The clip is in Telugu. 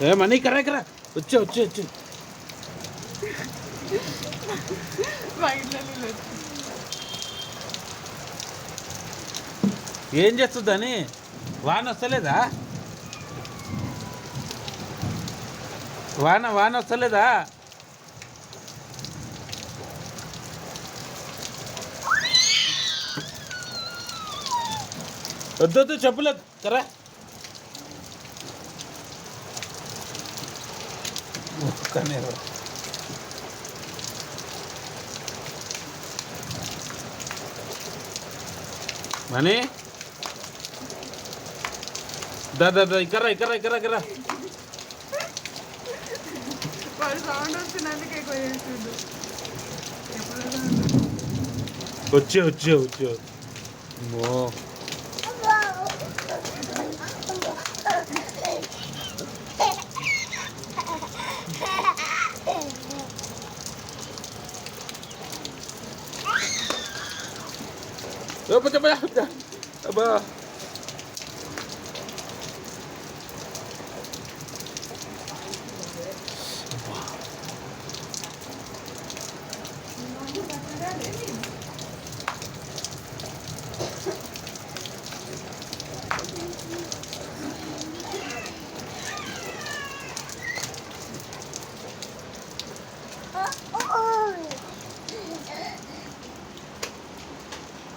ఏమని కరా వచ్చే ఏం చేస్తుందని వాన వస్తలేదా? వాన వస్తలేదా? వద్దొద్దు చెప్పులేదు కరా. మనీ దా ఇక్కరా వచ్చే మో pecah. Apa?